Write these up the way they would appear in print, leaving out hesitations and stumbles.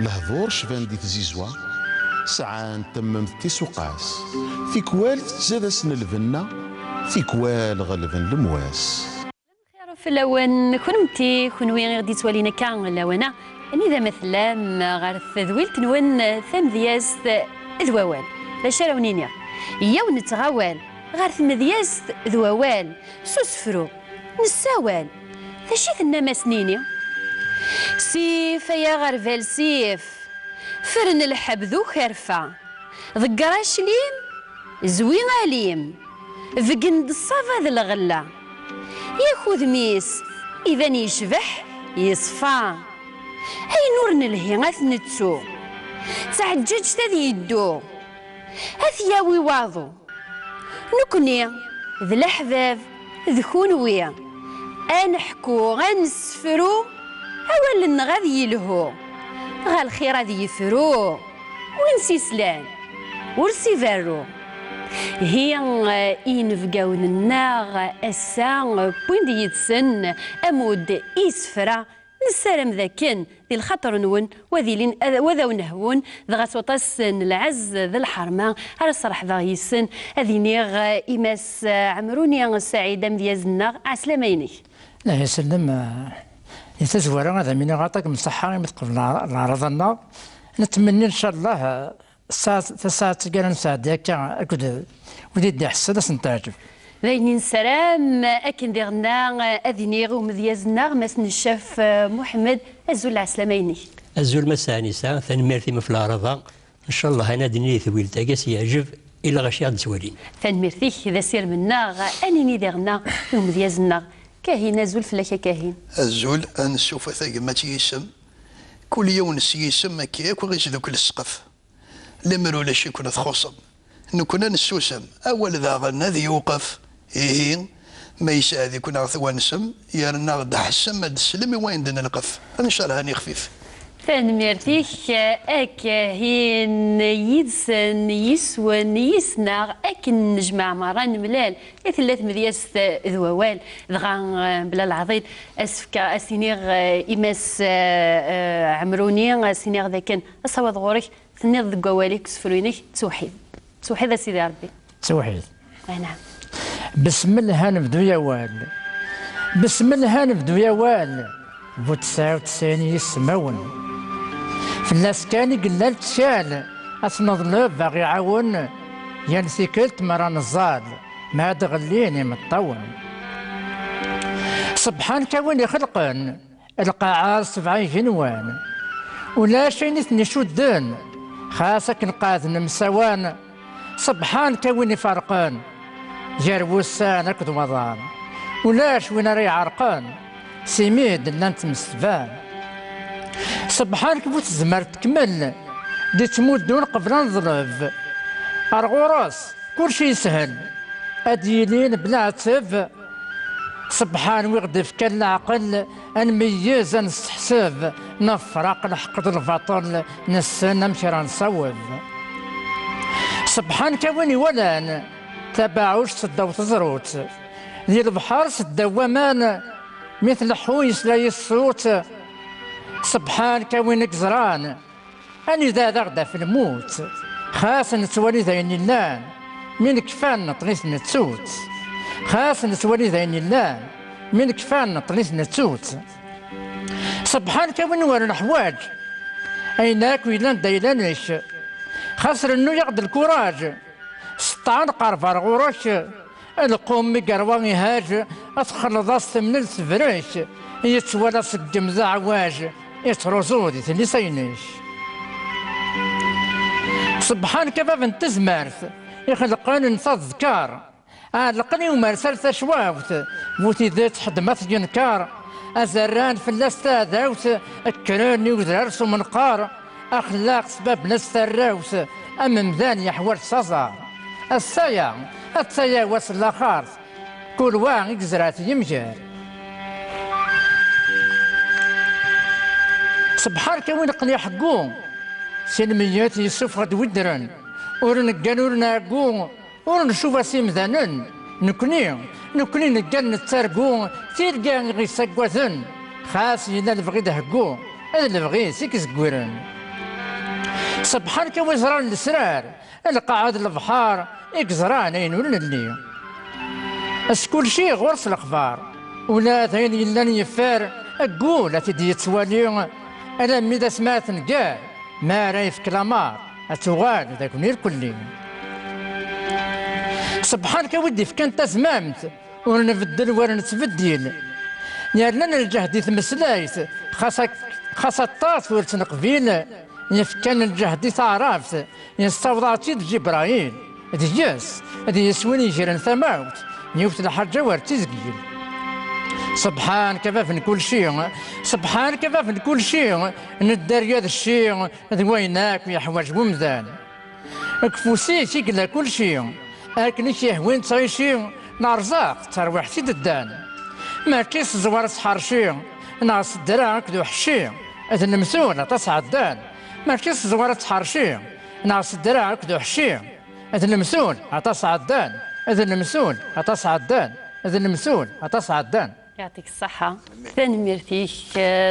الهضور شفان دي تزيزوا ساعة تممت تيسوقاس في كوال تزاد سن البنا في كوال غلبن المواس في اللون كنتي كنوي غادي توالينا كان اللوانا اني ذا مثلا غير التذويل تنون ثم دياس ذواوال لا شراونينيا ياو نتغاوال غير ثم دياس ذواوال سوسفرو نساوال ثاشي ثنا ما سنيني سيف يا غرفال سيف فرن الحب ذو خرفة ذقراش ليم زوين عليم فقند الصفا ذا الغلة ياخذ ميس إذا يشبح يصفى هاي نور نلهي غاث نتسو تعجج تذي يدو أثياوي واضو نكني ذا الأحباب ذكونويا أنحكو غنسفرو أولا غادي يلهو غا الخير غادي يفرو ونسي سلان ورسي فارو هي ينفقاون الناغ أسا بوين دي يتسن أمود إسفرا نسالم ذاكن ذي الخطر نون وذا نهون ذا غاسوطاس العز ذا الحرمة على الصراح ذا يسن هذي نيغ إماس عمروني سعيدة مديازنا عسلاميني لا يسلم يتزورا هذا من غاطاك من صحة قبل عرضنا نتمنى إن شاء الله الساعة كان نساعد هكا أكد ودي حسن سنتعجب ذاين سلام أكن ديرنا أذنيغ ومذيازنا ماسن الشاف محمد أزول عسلاميني أزول مساني ساعة ثاني ميرتي مفلا رضا إن شاء الله أنا دنيا ثويل تاكس يعجب إلا غاشي غاد سوالين ثاني ميرتي إذا سير منا أنيني ديرنا ومذيازنا كاهين أزول فلاكا كاهين أزول أنسوف ثاقمة يسم كل يوم نسيسم كيك وغيش ذوك السقف لمرو لا شي كنا تخصم نكون نسوسم اول ذا غنا ذي يوقف إيه ما يساعد كنا ثوانسم يرنا غدا حسم هاد السلم وين دنا نقف ان شاء الله هاني خفيف ثاني ميرتيك أكاهين يدسن يسون يسناغ أكن نجمع مران ملال ثلاث مذياس ذووال ذغان بلا العضيد أسفكا أسينيغ إماس عمروني أسينيغ ذاكن أصوات غورك ثنيض ذقواليك سفروينيك توحيد توحيد سيدي ربي توحيد نعم بسم الله نبدو يا وال بسم الله نبدو يا وال بو 99 يسمون فلاس كان قلال تشال أتنظلب باغي يعاون ينسيكلت مرا نزال ما تغليني مطون سبحان كون يخلقن القاعة 70 جنوان ولا شي نثني شدن خاصك نقاذن مسوان سبحان كون يفرقان جروسان أكد مضان ولاش وين راه يعرقان سميد لانت مستفان سبحانك بو تزمر تكمل دي تموت دون قبل نظلف أرغوراس كلشي يسهل أديلين بلا عتب سبحان ويغدف كان العقل نميز نستحسب نفرق نحقد البطل نسنا مشي راه نصوب سبحان كوني ولان تباعوش صداو تزروت ذي البحر صداو ومان مثل حويس لا يصوت سبحان كونك زران أني ذا غدا في الموت خاص نتولي ذاين اللان من كفان نطليس نتسوت خاص نتولي ذاين اللان من كفان نطليس نتسوت سبحان كون ورا الحواج أيناك ويلان دايلانش خاصر انو ياخد الكوراج سطعن قرفر غورش القوم قروان يهاج اتخلص من السفريش يتولى سقم ذا عواج يترزودي ثلي سينيش سبحان كيف انت زمارت يخلقان نتذكار لقني ومرسل تشواوت بوتي ذات حدمت ينكار أزران في الاستاذوت الكراني وذرس منقار أخلاق سبب نستراوت أمم ذاني يحور صزار السايا وصل لخارت كل واحد يجزرات يمجر سبحان كوين قني حقوم سلميات يوسف غد ودرن ورنقان ورناقو ورنشوف سيمذانن نكني نقال نتارقو تيرقا غي ساكوثن خاص ينا البغي دهقو هذا البغي سيك زكورن سبحان كوزران الاسرار القاعد البحار اكزران اين ولني اس كل شيء غرس الاخبار ولا ثين الا يفار اقول تدي توالي انا ميدا سمعت نقال ما رايف كلامار اتوغال ذاك نير كلي سبحان كودي فكان تزمامت ونبدل ونتبدل يعني الجهد تمسلايت خاصة الطاس ورتنقبيل يفكان الجهد تعرفت يستوضعتي جبرائيل دياس هذه يسويني جيران ثماوت يوفت الحاجة ورتزقيل سبحان كفاف كل شيء سبحان كفاف كل شيء ندار هذا الشيء ذويناك ويا حواج بومدان كفوسي تيقلا كل شيء لكن يهوين تعيشي نارزاق تروحتي ددان ما كيس زوار صحار شي ناس الدراك ذو حشي اذن مسون تصعدان ما كيس زوار صحار شي ناس الدراك ذو حشي اذن مسون تصعدان اذن مسون تصعدان اذن مسون تصعدان. يعطيك الصحة تنميرتيك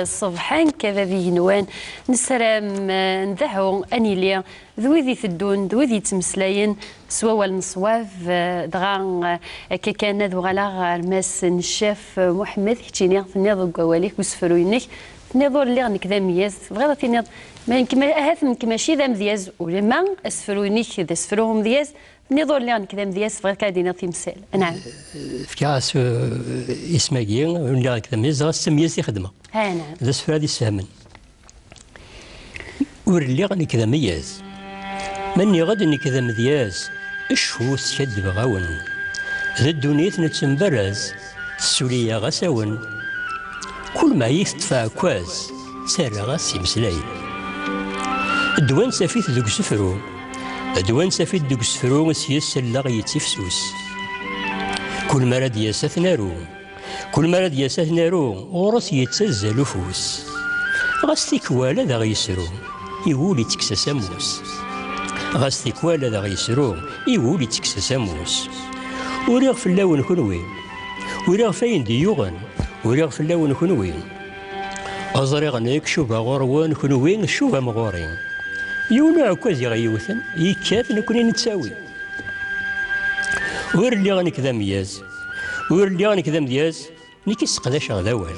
صبحان كذا ذي نوان نسرام نذحو أنيليا ذوذي ثدون ذوذي تمسلاين سوا المصواف دغان كان ذو غلا الماس نشاف محمد حتيني تنيض قواليك وسفروينك تنيضور اللي غنك ذا مياز بغيضا تنيض ما كما أهات من كماشي ذا مذياز ولما أسفروينك ذا سفروهم مذياز نظر لي أنا كذا مذياس بغيت كادينا تمثال. نعم. في كاس اسماكي ولا كذا ميز غاس ميز يخدمه. نعم. ذا سفرادي السامن. ورلي غني كذا مياز. مني غد اني كذا مذياس اشهوس شد بغاون. ذا الدنيا نتسنبرز السورية غساون. كل ما يستفع كواز سار غاس يمسلاي. الدوان سافيت ذوك سفرو. أدوان سافيت دوك سفرو سياس اللاغ يتفسوس كل مراد ياسات نارو كل مراد ياسات نارو غرس يتسزل فوس غاس تيكوالا ذا غيسرو يولي تكسس موس غاس تيكوالا ذا غيسرو يولي تكسس موس وريغ في اللون كنوي وريغ فين ديوغن وريغ في اللون كنوي أزريغ نيك شوفا غروان كنوي شوفا مغورين يونا كوزي غيوثن يكاف نكوني نتساوي ورلي غني كذا مياز ورلي غني كذا مياز نكيس قداش غداوال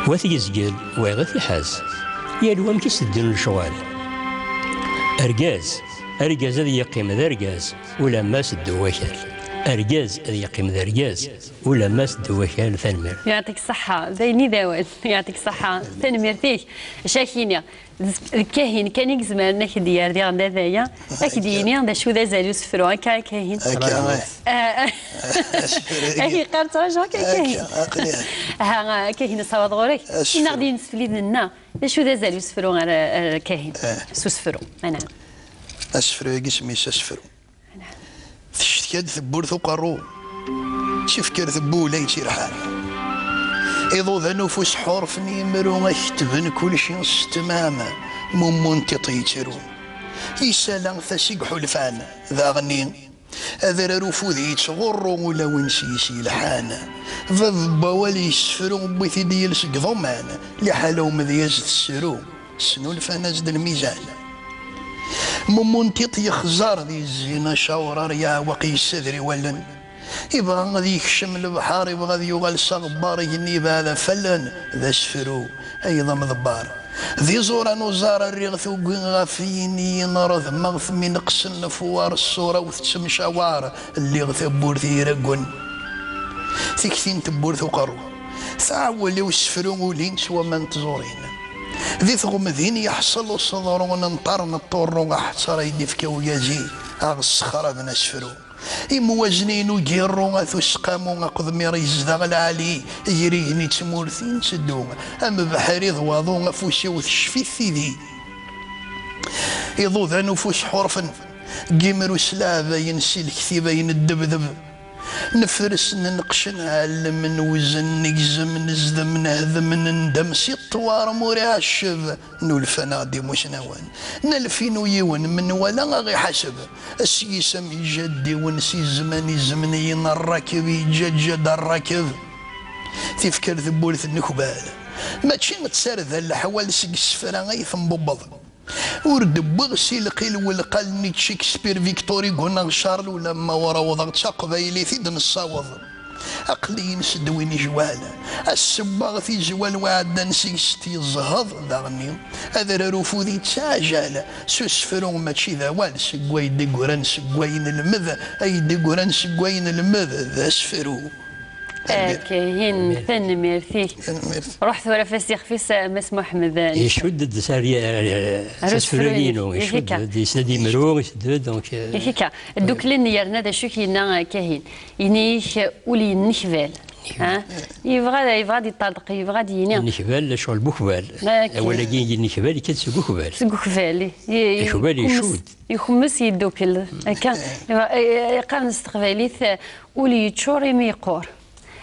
واثي يزقل ويغثي حاز يالوام كيس الدين الشوال أرجاز هذا يقيم ذا أرجاز ولا ماس الدواكال أرجاز هذا يقيم ذا أرجاز ولا ماس الدواكال ثنمر. يعطيك الصحة زيني داوال يعطيك الصحة ثنمرتيك شاكينيا الكاهن كان يجزمان ناك ديال ديال هذايا اكديني هذا شو ذا زالو سفرو هكا كاهن اكي قالت رجع كاهن ها كاهن صواد غورك كنا غادي نسفلي لنا شو ذا زالو سفرو كاهن سو سفرو انا اسفرو يقسمي سفرو تشتكاد ثبور ثقرو شوف كر ثبو لا يصير حال إذا ذا نفوس حرفني مرو اكتبن كل شيء استماما ممون تطيترو يسالان ثسيق حلفان ذا غنين هذا رفوذي يتغرو ولا ونسيسي الحانا ذا ضبوالي يسفرو بثدي يلسق ضمان لحالو مذياز السرو سنو الفاناز دا الميزان ممون تطي خزار ذي الزينة شاورار يا وقي السذري ولن يبغى غادي يكشم البحر يبغى غادي يوغل صغبار يني بهذا فلن ذا سفرو ايضا مضبار ذي زورا نوزار الرغث وقين غافيني نرض مغث من قسن فوار الصورة وتسم شوار اللي غث بورثي يرقون ثكثين تبورث وقرو ثعولي وسفرو ولين سوى من تزورين ذي ثغم ذين يحصل الصدرون ننطر نطر احتر يدي فكاو يجي اغسخر من اسفرو يموازنين وجيرو غاثوسقامو غاقضمي ريزدغ العالي يريني تمورثين تسدو اما بحري ضواضو غفوسي وتشفي الثيدي يضو ذا نفوس حرفا جيمرو سلابا ينسي الكثيبة يندبذب نفرس ننقش نعلم نوزن نجزم نزدم نهذم ندم سي الطوار موري الشب نولفنا دي مشنوان نلفين ويون من ولا غي حسب السيسم يجدي ونسي زماني زمني الراكب يجد الراكب تفكر ذبولة النكبال ماشي متسارد الحوال سق السفرة غي ثم ببض ورد بغسي القيل والقال نيت شكسبير فيكتوري قلنا شارل ولا ما ورا وضغط قبايلي ثيد نصاوض أقلي نسد وين جوال السباغ في جوال وعد نسيستي الزهض داغني هذا رفوذي تساجل سوسفرون ماشي ذا وال سقوي ديقوران سقوين المذ أي ديقوران سقوين المذ ذا سفرو كاين ثاني ميرثي رحت ولا فاس يخفيس مس محمد يشد الدسارية سفرالينو يشد يسندي مرو يشد دونك هيك دوك لين يرنا دا شو كاين كاين ينيك ولي نخبال ها يبغى يطلق يبغى يني نخبال شغل بوخبال ولا كاين النخبال كتسوق بوخبال سقوخبال يخبال يشود يخمس يدوكل كان قام استقباليث ولي تشوري ميقور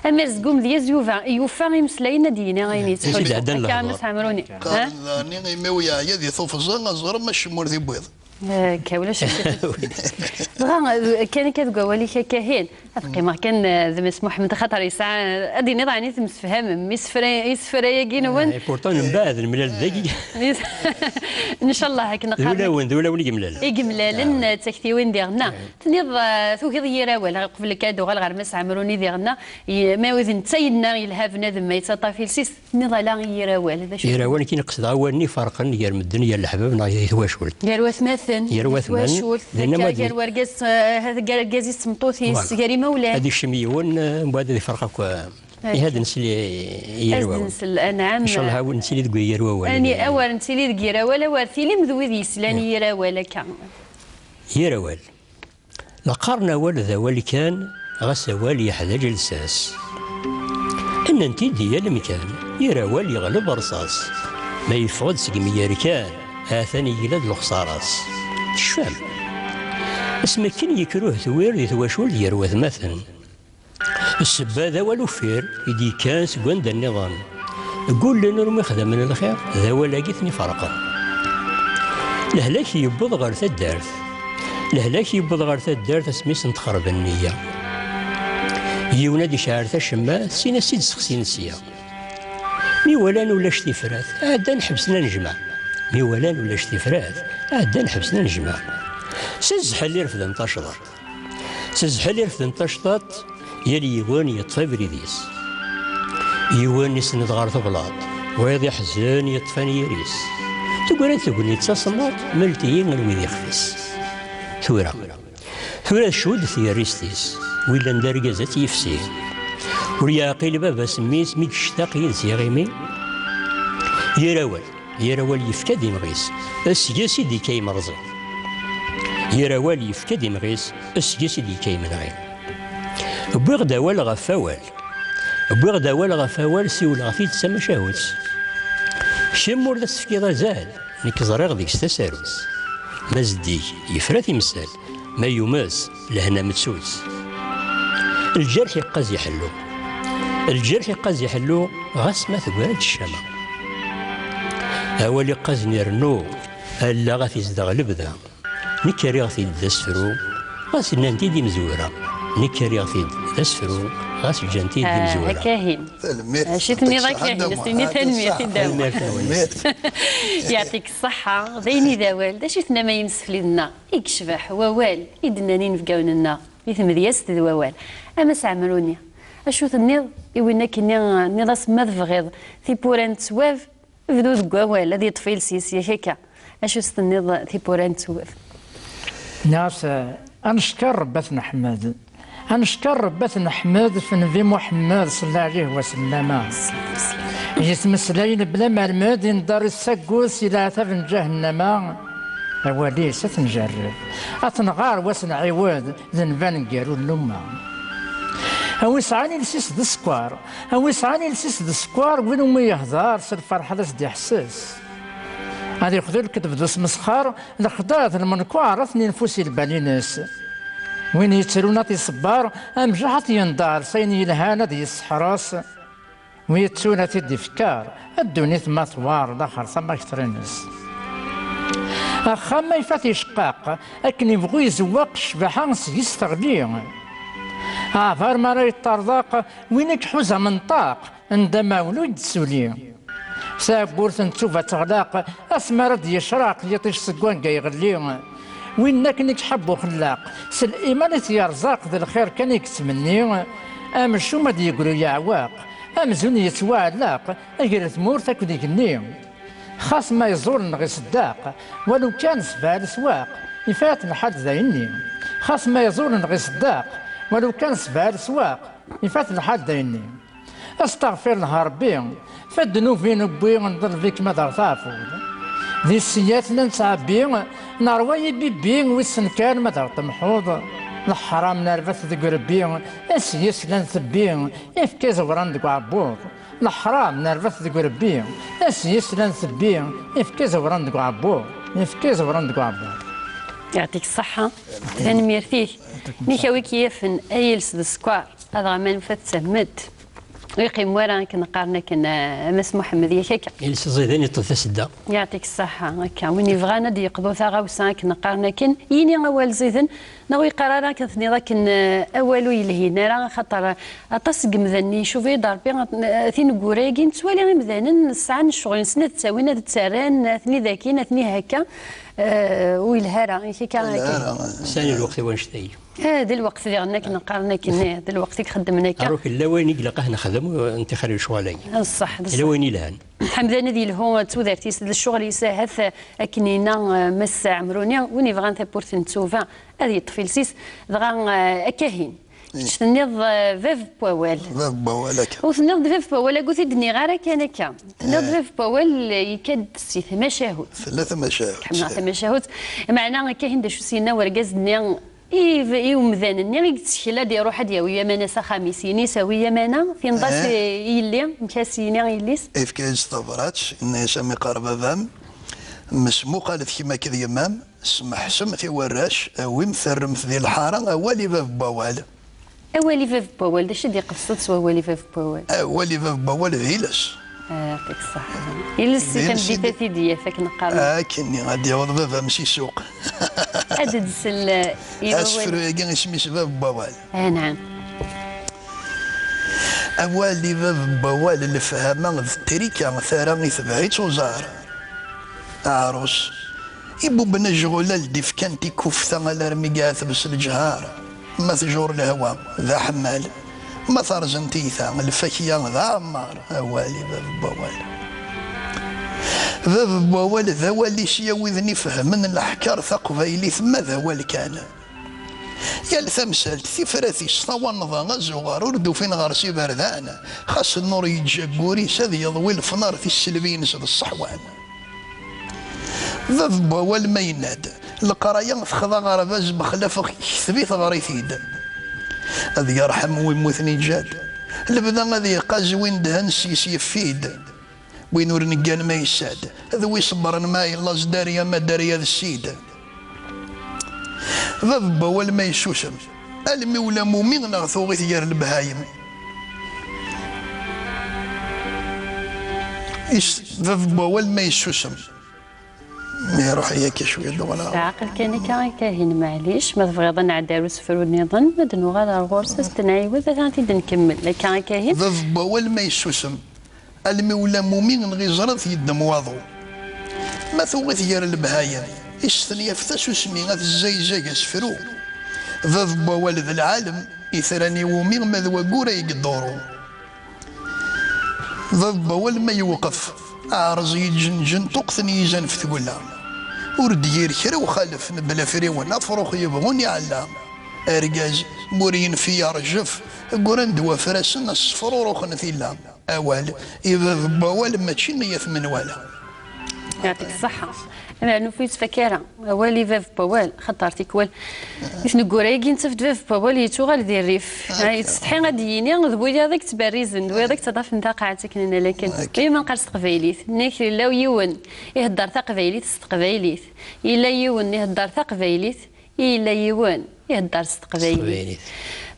أما زقوم دياز يوفا يمسلاينا دينا غيني تحول كان عمروني ها ني ميويا يدي ثوفزان زر مش مور ذي بيض كاولا كان كتقولي كاهين قيمه كان ذمس محمد خاطر يسعى ادي نضعني تمسفهم يسفريا كينوان بورتون من بعد الملال ذاكي ان شاء الله هاك نقرا دولا ولي جملال يجملال تكتيوين ديالنا تنيض ثوكي ضيرا ولا قبل كادو غير مس عمروني ديالنا ما وذن تسيدنا يلها بنادم ما يتطافي سيس نيض لا يراوال هذا شي يراوال كي نقصد غواني فرقا يا المدن يا الحباب يتواشول يا مثلا يروثمن يا ورقاس هذا قازي سمطوثي سكري مولاه هذه الشميون بعد يفرقك هذا نسلي يروى نسل انعام ان شاء الله هاو نسلي دغ يروى اني اول نسلي دغ يروى وارثي لي مذوي ذي سلاني يروى لك يروى لقرنا والذا واللي كان غسى والي يحتاج لساس ان انت ديال المكان يروى اللي يغلب رصاص ما يفقد سقمي ركان هاثني يلد الخصاراس الشفام اسمك كن يكروه ثوير يتواشول يروث مثلا السبا والوفير يدي كان سكوان النظام قول لنا رمي خدم من الخير ذا ولا قيثني فرقا الهلاك يبض غير الدارث الهلاك يبض غير الدارث اسميس نتخرب النية يونادي شعر الشماء سينا سيد سخسين السيا مي ولان ولا شتيفرات عاد نحبسنا نجمع مي ولان ولا شتيفرات عاد نحبسنا نجمع سزح اللي رفض انتشطات سزح اللي رفض انتشطات يلي يوان يطفى بريديس يوان يسند غار تبلاط ويض يحزن يطفاني يريس تقول يتصنط ملتيين الويد يخفيس ثورة شود ثيريستيس ويلا ندرقزت يفسي ورياقي بابا سميس ميك شتاق ينسي غيمي يراول يفكد يمغيس السياسي دي كي مرزي يراول يفكد يمغيس السياسي دي كي منغي بغد اول غفاول سيول غفيت سما شاوتس شمور ذا السفكيضة زاد نيك زريغ ديك ستساروس مازديك يفرات يمسال ما يماس لهنا متسوس الجرح يقاز يحلو غاس ما ثقوات الشمع أولي قاز نيرنو ألا غاثي زدغ لبدا نكاري غاثي داسفرو غاس نانتي دي مزورة نكاري غاثي داسفرو غاس جانتي دي مزورة كاهين شتني ضاك كاهين تنمية الدولة يعطيك الصحة ذيني ذاوال دا شتنا ما يمسف لنا يكشبح ووال يدناني نفقاون لنا يثم دياس ذوال أما سعملوني أشوف النيض يوينا كني نيضاس ما ذفغيض في بوران تسواف بدو ذقوال هذه طفيل سيسي هيك أشوف النيض في بوران تسواف ناس أنشكر ربتنا حماد أنشكر ربتنا حماد في نبي محمد صلى الله عليه وسلم يتمسلين بلا مرماد دار السقوس إلى عتاب جهنم أولي ستنجرب أتنغار وسن عواد ذنبان قالوا اللمة أو يسعاني لسيس د السكوار أو يسعاني لسيس د السكوار وين ما يهضر سر الفرحة دي حساس هذا ياخذ الكتب دوس مسخار الخضات المنكوار اثنين نفوسي الباليناس وين يتسالونا صبار أمجحت يندار سيني الهانة دي السحراس ويتسونا تدي فكار الدنيا ما ثوار الاخر ثم اكثر الناس اخا ما يفاتي شقاق اكن يبغوا يزواق الشبحه يستغلي عفار ما راه يطرزاق وينك حوزه منطاق عندما ولد سولي سابورت نتوفا تغلاق اسمر دي يشراق يطيش سكوان كي يغلي وين كنك حبو خلاق سل ايمان يرزاق ذا الخير كان يكتمني ام شو ما يقولوا يا عواق ام زون يتواعلاق اجر ثمور تاكو ديك النيم خاص ما يزور نغي صداق ولو كان سبع السواق يفات الحد ذايني خاص ما يزور نغي صداق ولو كان سبع السواق يفات الحد ذايني استغفر الله ربي فالذنوب نبوي نضل فيك ما دار تعفو ذي السيات نتعبي نروي بيبي ويسن كان ما دار تمحوض الحرام نرفث ذي قربي السياس لنثبي يفكي زوران ذي عبوض الحرام نرفث ذي قربي السياس لنثبي يفكي زوران ذي عبوض يفكي زوران ذي عبوض. يعطيك الصحة تنمير فيه نيكاوي كيفن أيلس ذا سكوار هذا غمان فات سمد ويقيم ورا كنقارنا كنا مس محمد ياك يلس زيدان يطلع سدا يعطيك الصحة هكا وين يبغانا دي يقضوا ثاغاوسا كنقارنا كن يني أول زيدن نوي قرارا كثني ذاك أولو يلهينا راه خاطر أطاس قمذني شوفي ضربي ثين قرايقين تسوالي غير مذانن الساعة الشغل سنة تساوينا تساران ثني ذاكين ثني هكا ويلهارا هكا ثاني الوقت وانشتي هذا الوقت اللي غناك نقارنا كنا هذا الوقت اللي خدمنا كا اروح لا وين يقلقه نخدم وانت خلي شغالي الصح لا وين يلهن الحمد لله ندي الهو تودرتي الشغل يساهث اكنينا مس عمرونيا وني فغان تبورت نتوفا هذه الطفيلسيس دغا كاهين تنيض فيف بوال فيف بوال وتنيض فيف بوال قلت دني غير كان كا تنيض فيف بوال يكاد سي مشاهد ثلاثة مشاهد ثلاثة مشاهد معنا كاهين دا شو سينا ورقازني ومذان النير يتسكلا دي روح دياوية مانا خميسيني سوية مانا في نضاس يلي مكاسيني يليس ايف كايز طبراتش الناس مي قربة فام مسمو قالت كيما كذا يمام سمح سمثي وراش اوي مثرم في ذي الحارة اولي فاف بوال اولي فاف بوال داش دي قصة اولي فاف بوال اولي فاف بوال ذيلس يعطيك الصحة يلس كان دي تثيدية فاك نقارن كني غادي يوض فافا ماشي سوق أدد سل أسفر يجي اسمي سباب بوال نعم أولي باب بوال اللي فهمنا التريكة ثارا ثبعيت وزار عروس يبو بنجغول الديف كانتي كفتة على رميقات بس الجهار ما تجور الهواء ذا حمال ما ثارزنتيثا الفكية ذا عمار أولي باب بوال باب بوال ذا والي شيا وذني فهمن الأحكار ثقبيلي ثم ذا والي كان يا الثمسال ثفرثي صطوى النظام الزغار وردو فين غارسي بردان خاص النور يتجاكوري سذي يضوي الفنار في السلبين سد الصحوان باب بوال ما يناد القرايه تخضع غرباز بخلاف ثبيت غريثيد هذا يرحم ويموتني جاد البدا هذا قاز وين دهن سيسي يفيد وين ورنقان ما يساد هذا ويصبر ما يلا زداريا ما داريا السيد ذا ولا ما يسوسم المي ولا مومين نغثو غير ثيار البهايم ذا ولا ما يسوسم ما يروح هيك شويه دولا عاقل كان كاهن معليش ما تبغيض نعدارو سفر ونظن مدنو غادا الغورس استناي وذا ثاني نكمل لكان كاهن ذا ولا ما يسوسم المي ولا مومين غير زرد يدم واضو ما ثو ثيار البهايم الثانية فتاش اسمي غاث الزيزاق اسفرو ذا والد العالم إثراني وميغ ماذا قورا يقدورو ذا ولا ما يوقف أعرض يجنجن تقثني يزن في ثقولا ورد يركر وخالف بلا فريون أفرخ يبغون يعلم أرجاز مورين في رجف قران دوا فراسنا الصفر رخنا في اللام أول إذا ذا ولا ما تشيني من ولا يعطيك الصحة أنا نفيت فكرة أولي فيف بوال خطرتي كوال إثنو قرايقي نتفد فيف بوال يتوغل ذي الريف يتستحي غادييني ذبوي هذاك تباريزن ذوي هذاك تضاف نتا قاعدتك لنا لكن إما نقرص تقبايليت ناك لا يون يهدر تقبايليت تقبايليت إلا يون يهدر تقبايليت إلا يون يهدر تقبايليت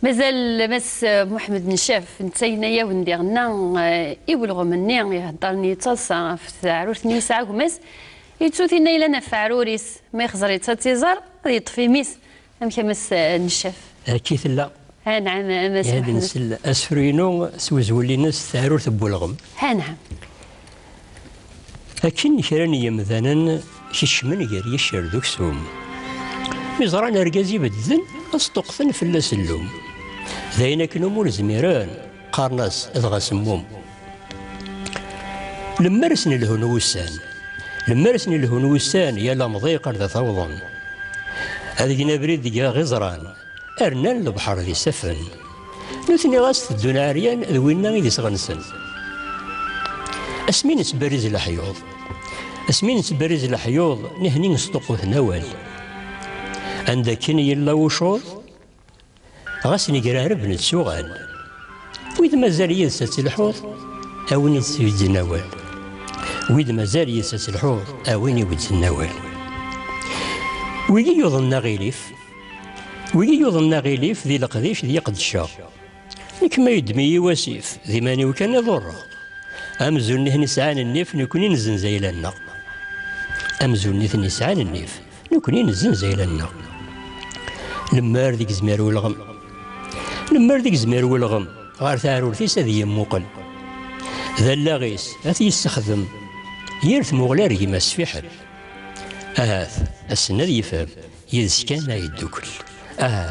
مازال مس محمد نشاف نتاينا يا وندي غنا يبلغ مني يهدرني تصا في عروسني ساعه ومس يتسوتينا إلا نفعروريس ما يخزر يتساتيزار يطفي ميس أم كمس نشاف كيف لا نعم مس هذا نسل أسفرينو سوزولي ناس تعرور تبولغم نعم لكن كران يمذانا كيشمن غير يشير ذوك سوم مزران أرقازي بدذن أصدقثن في اللسلوم ذاين كنومو الزميران قارناس إذغا سموم لما رسن الهنوسان يا مضيق ذا ثوضا هذيك نبريد ديا غزران أرنا البحر ذي سفن نثني غاس الدون عريان ذوينا غيدي صغنسن اسمين سبريز الحيوض نهني نصدقو ثنوال عندك كن يلا وشوض غاس نقرارب نتسوغان وإذا مازال ينسى الحوض أوين يتسويد النوال وإذا مازال ينسى الحوض أوين يود النوال ويجي يوضن غيليف ذي القذيش ذي قد الشاق نكما يدمي واسيف ذي ماني وكان يضر أمزون نهني سعان النيف نكوني نزن زي لنا لما رديك زمير والغم غار ثارور ثيس ذي يموقل ذا اللاغيس أثي يستخدم يرث مغلار يمس في حل السنة ذي يفهم يذسكن يدوكل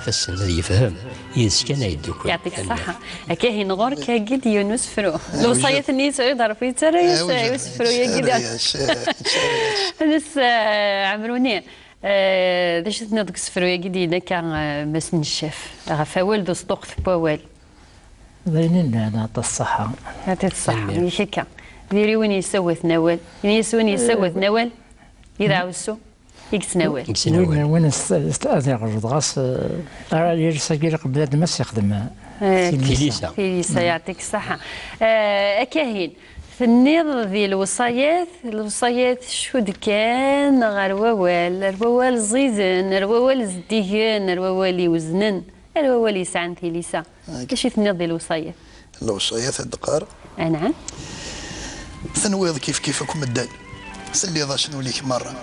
السنة ذي يفهم يذسكن يدوكل يعطيك الصحة أكاهي نغور كاقيد يونس فرو لو صيت النيس يضرب في ترى يوسف فرو يقيد نس عمروني داش تنضك سفرو يقيد ينكا مسن الشاف غفاول دو صدوق ثبوال باينين أنا الصحة يعطيك الصحة يشكا ديري وين يسوث نوال نوال إذا عوسو يكسناوال وين استاذن غرض غاس يجلس قبل هذا المس يخدم كليسة يعطيك الصحة أكاهين النيض ذي الوصايات شو كان غير الروال زيزن الروال زديهن الروال يوزنن الروال يسعن كليسة كيش النيض ذي الوصايات الدقار نعم ثنويض كيفكم الداي سلي ذا شنو ليك مرة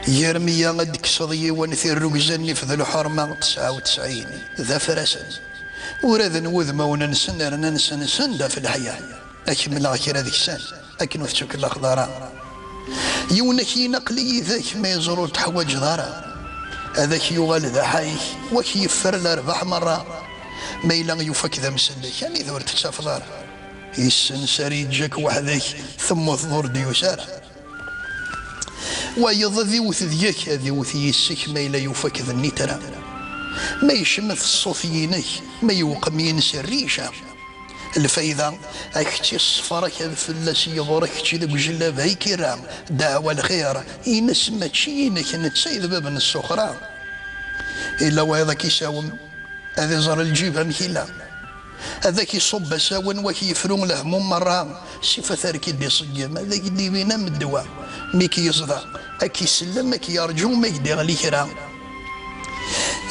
يرميا غد كسضي ونثير رقزني في ذا الحرمة 99 ذا فرسن ورذن وذما وننسن دا في الحياة أكمل غير هذيك السنة أكن وثشوك الأخضر يونكي نقلي ذاك ما يزرو تحوج ضارا هذاك يغال ذا حايك وكي يفر الأربع مرة ما يلا يفك ذا مسلك يعني ذا ورتكساف ضارا يسن سريد جاك وحدك ثم ظهور ديوسارا ويضذي وثذيك هذي وثي السك ما إلا يفك ذا النترا ما يشمث الصوفيينك ما يوقم ينسى الريشة الفايدة أكتي الصفارك الفلاس يضرك تشي ذا جلاب هاي كرام دعوة الخير ينس ما تشينك نتسيد باب السخرة إلا وهذا كيساوم هذا زر الجبن كلا هذاك يصب ساون وكي يفرون له مرة صفة ثارك دي صيام هذاك اللي بينا من الدواء ميكي يصدى أكي يسلم أكي يرجو ما يدير لي كرا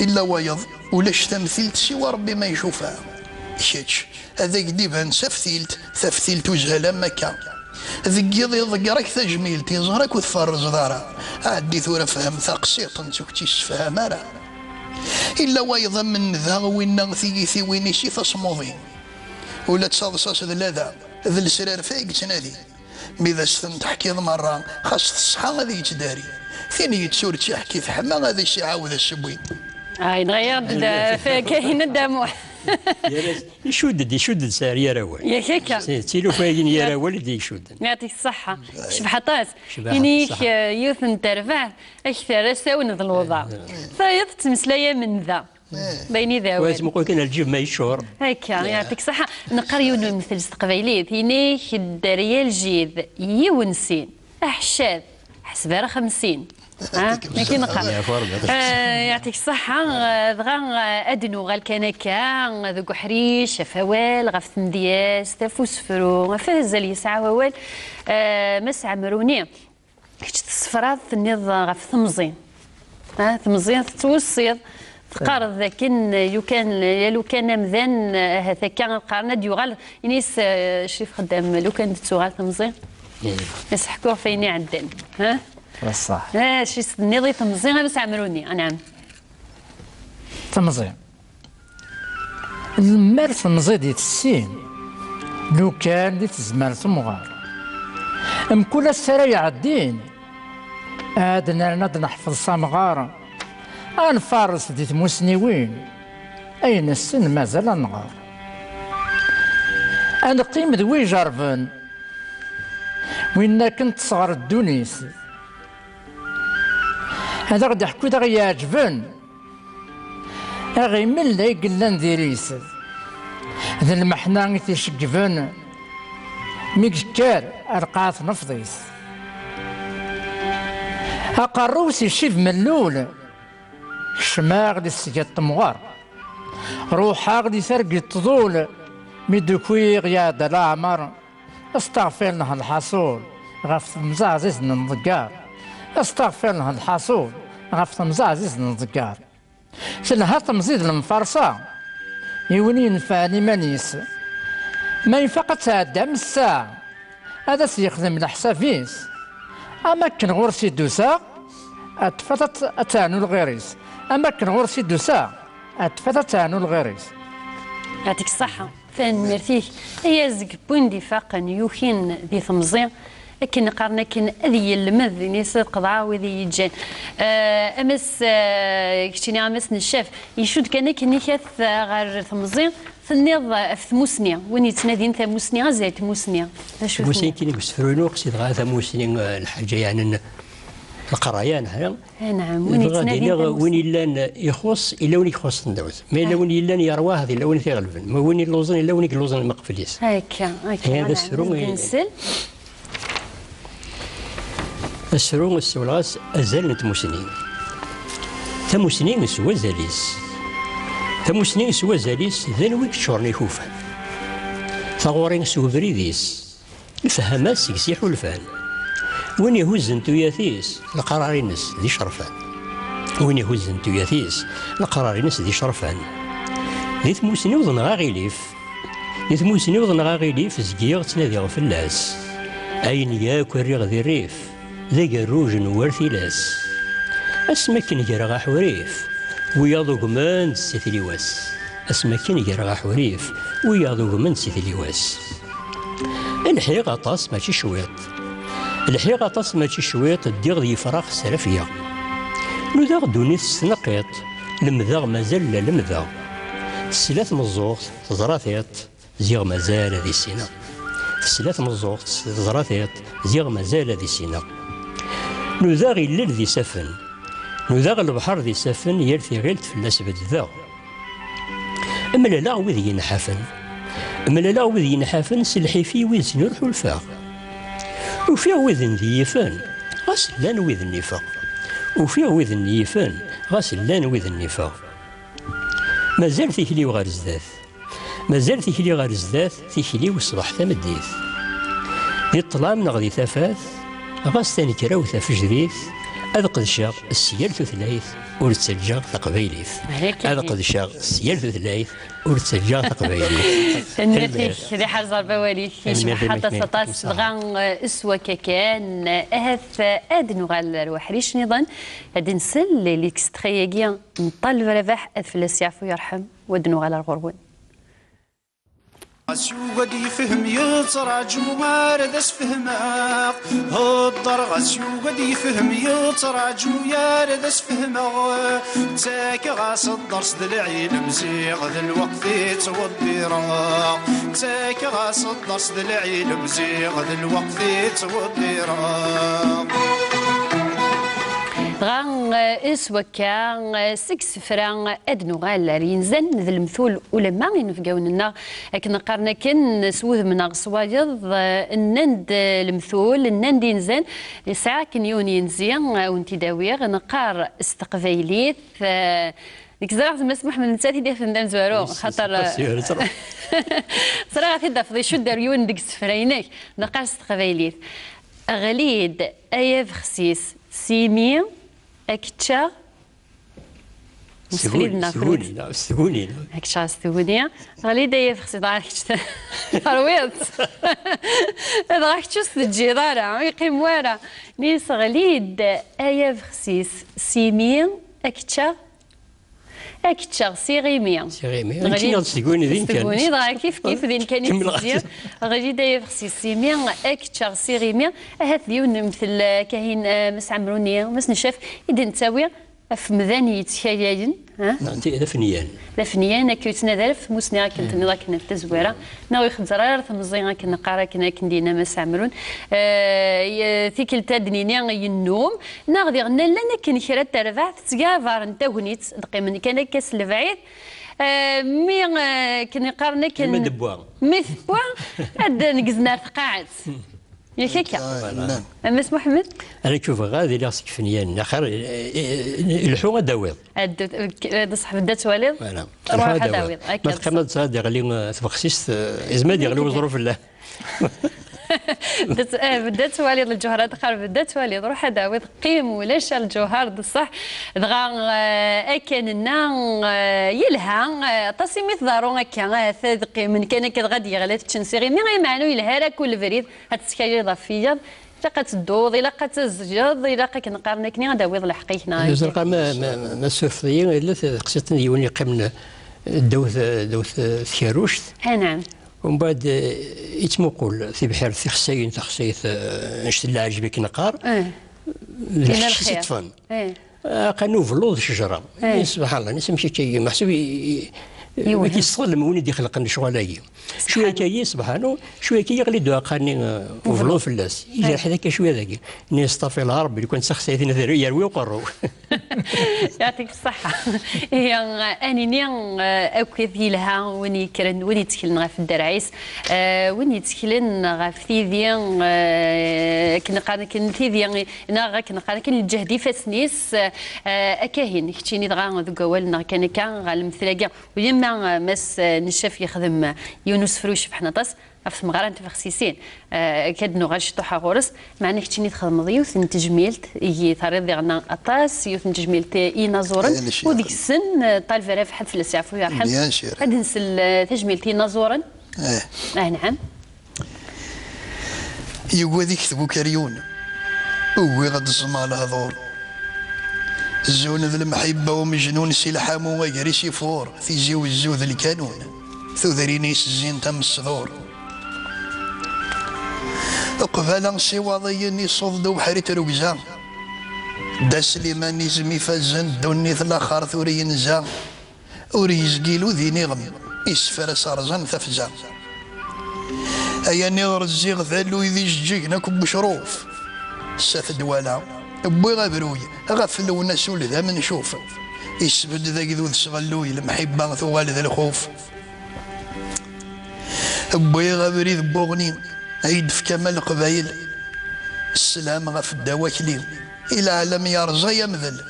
إلا ويض ولاش تمثيلت سوى ربي ما يشوفها شيتش هذاك ديبان سفثيلت ثفثيلت وزهلا مكة ذيك يضقرك تجميل تيزهرك وتفرز دارا عدي ثورة فهم ثاقسيط نسوك تيسفهم راه إلا ويضا من ذا وين ثيثي وين يشي تصموضي ولا تصاص ذا ذا السرار فايق تنادي ماذا ستن تحكي مرة خاص الصحة غادي يتداري ثاني يتسور تحكي في حما غادي يعاود السبوي نغير كاين الدموع يشد سار يا روال يا هكا تيلو فاين يا روال دي يشد يعطيك الصحة شبحطات ينيك يوث نترفع أكثر ساون ذا الوضع فيض تمسلايا من ذا بيني ذا واسم نقول كان الجيب ما يشور هكا يعطيك الصحة نقريون المثل تقبيليت ينيك الدريا الجيد يونسين أحشاد حسبها 50 ماشي نقرا يعطيك الصحة دغا أدنو غالكنكا ذوك حريش فوال غف ثمدياس تفوس فرو فهزل يسعى ووال مسعى مروني كنت الصفرات النض غف ثمزين ثمزين توصيد تقارض ذاكن لو كان مذان هذا كان القرن ديوغال ينيس شريف خدام لو كان تسوغال ثمزين يسحكوا فيني عدن صح شي نضي تمزين بس عمروني نعم تمزين المال تمزيد يتسين لو كان دي تزمر تمغار كل السرا يعدين عادنا ناد نحفظ صمغار انفارس دي تموسنيوين اين السن مازال نغار انقيم ذوي جرفن وين كنت صغر الدونيس هذا غادي يحكو دا يعجبن اغي من لا يقلن ديريس ذا المحنا تيشقفن ميكشكار ارقاط نفضيس اقروس يشيف ملول شماغ دي السجاد طمغار روحا غدي سرق الطول ميدوكوي غياد العمر استغفر لنا الحصول غف مزازيز نضقار استغفر لنا الحصول غف مزازيز نضقار سلها تمزيد المفرصة يوني ينفعني مانيس ما ينفق تعدى من الساعة هذا سيخدم الحسافيس أما كن غورسي دوسا أتفتت أتانو الغيريس أما كن غورسي دوسا أتفتت أتانو الغيريس. يعطيك الصحة فان مرتيك هي زك بوندي فاق يوخين ذي ثمزين لكن قارنا كن ذي المذ نيس القضاء وذي يجان امس كشتيني امس نشاف يشود كان كنيكث غير ثمزين ثنيض ثموسنيا وين يتنادين ثموسنيا زي ثموسنيا موسنيا كي نقصفرونو قصيد غا ثموسنيا الحاجه يعني القرايان هنا نعم وين يتنادين وين إلا يخص إلا وين يخص ندوز ما إلا وين إلا يرواه هذه إلا وين تغلبن ما وين اللوزن إلا وين اللوزن المقفليس هكا هذا السرون السولاس أزال نتموسنين تموسنين سوا زاليس تموسنين سوا زاليس ذنويك شورني خوفا ثغورين سوا بريديس الفهمات سيكسيح الفان وين يهزن توياثيس القرارينس ذي شرفان وين يهزن توياثيس القرارينس ذي شرفان ذي ثموسني وضن غاغيليف ذي ثموسني وضن غاغيليف زقيغ تنادي غفلاس أين ياكل ريغ ذي الريف ذي قروج نوارثي لاس أسمكن جرغا حوريف وياضوق من سيثليواس أسمكن جرغا حوريف وياضوق من سيثليواس الحقيقة طاس ماشي شويط الحقيقة طاس ماشي شويط الديغ ذي فراغ سلفية نذاغ دونيث سنقيط لمذاغ مازال لا لمذاغ السلاث مزوغت تزراثيط زيغ مازال ذي سينا السلاث مزوغت تزراثيط زيغ مازال ذي سينا نذاغ الليل ذي سفن نذاغ البحر ذي سفن يرثي غيلت في الأسبد ذا أما لا وذ ينحفن أما لا وذ ينحفن سلحيفي وذ سنور حلفاغ وفيه وذن ذي يفن غاس لان وذ النفاق وفيه وذن يفن غاس لان وذ النفاق مازال تيكلي وغير زداث مازال تيكلي غير زداث تيكلي وصباح تمديث ذي الطلام نغذي ثفاث غاس ثاني كراو ثفجديث هذا قد شاغ السيال ثلاث ورتسجاغ تقبيليث هذا قد شاغ السيال ثلاث ورتسجاغ تقبيليث النتيجة ذي حرزر بوالي كيش محطة سطاس غان اسوى كان اهث ادنو غال الوحريش نظن هاد نسل اللي كستخياقيا نطال فرفاح اثفلس يعفو يرحم ودنو غال الغرون غسيوغ دي فهم يتراجو مارد اسفهماق هضر غسيوغ دي فهم يتراجو يارد اسفهماق تاك غاس الدرس دلعيل مزيغ ذا الوقت يتوضيراق تاك غاس الدرس دلعيل مزيغ ذا الوقت يتوضيراق غان اسوا كان سكس فران ادنو غال رينزن ذا المثول ولما ينفقاون لنا لكن قارنا كن سوذ من غصوايض النند المثول النند ينزن يسعى كن يوني نزيان وانتي داويغ نقار استقبيليت ديك الزرع مسموح من نتاتي ديال فندم زوارو خاطر صراحه تدا فضي شو داريون ديك السفرينك نقار استقبيليت غليد اياف خسيس سيمي أكتشا سهوني أكتشا سهوني غالي دايا في خصي ضاعك رويض هذا راك تشوف الجيرارة يقيم وارا نيس غليد أيا في خسيس سيمين أكتشا اك تشاغ سيغيمي سيغيمي غادي تسقوني ذين كان تسقوني ضاع كيف دين كان يتزير غادي داير خصيصيمي اك تشاغ سيغيمي هات ديون مثل كاين مس عمروني ومس نشاف اذا نتاوي في مذاني يتخيلين ها دفنيان دفنيان كيتنادر في موسني كنت نضا كنا في التزويره ناوي خزرار تمزيغا كنا قارا كنا كندينا مس عمرون ثيكل تادنيني ينوم ناغدي غنا لنا كن كرا ترفع تسقافر نتا هنيت دقي من كان كاس البعيد مي كنا قارنا كن مدبوا مثبوا هاد نقزنا ثقاعت ياك هكا مس محمد انا كيف غادي لا فنيان اخر الحوغه داويض هاد صاحب دات والد روح داويض ما تقمد تصاد غلي تبخسيس ازماد يغلو ظروف الله بدات والد الجوهر دخل بدات والد روح داويض قيم ولاش الجوهر بصح دغا اكننا يلها تصيميت ضارو هكا ثقي من كان كغادي يغلى تشنسيغي مي معنو يلها راه كل فريد هاد السكاير ضفيه الا قتدوض الا قتزجض الا كنقارن كني داويض لحقيتنا زرقاء ما سوفيين الا خصيتني يوني قمنا دوث ثيروشت نعم ومن بعد يتمقول في بحير في خساين تخسيت نشتي اللي عجبك نقار الخير تفهم قانو فلوض الشجره سبحان الله نسمشي كي محسوب كيصل المولد يخلق شغلاي شويه كي سبحانه شويه كي يغلي دوا قاني فلو فلاس الا حداك شويه ذاك نصطفي العرب اللي كنت سخسيتنا يروي وقرو يعطيك الصحه هي انيني اكيد لها وني كرن وني تكلنا في الدرعيس وني تكلن في ثيديان كنا قاعدين كنتيديان انا كنا قاعدين الجهدي فاسنيس اكاهين كتيني دغا ذوكوالنا كان غالمثلاكا ويما مس نشاف يخدم يونس فروش في حناطس في مغارة في خسيسين كادنو غاش طوحة غورس معنا كتيني تخدم ضيوث نتجميلت يجي ثاريض ديالنا أطاس يوث نتجميلت إينا زورا وديك السن طال فرا في حد في السعفو يرحم هاد نسل تجميلت إينا زورا نعم يقوى ذيك ثبوكاريون هو غد الزمان هذور الزون ذا المحبة ومجنون سلحامو ويقري سيفور في زيو الزوذ الكانون ثوذرينيس الزين تم الصدور اقبالا سواضي صفد وحريت روكزا دا سليمان نزمي فازن دوني ثلاخر ثوري نزا وريزقيلو ذي نغم اسفر سارزان ثفزا ايا نغر الزيغ ثالو ذي جيجنا كب شروف ساف دوالا بوي غابروي غفلو نسول ذا من نشوف يسبد ذاك ذو الصغلوي المحبة ثوال ذا الخوف بوي غابري ذبوغني عيد في كمال قبايل السلام غف الدواكلي إلى عالم يرزا يمذل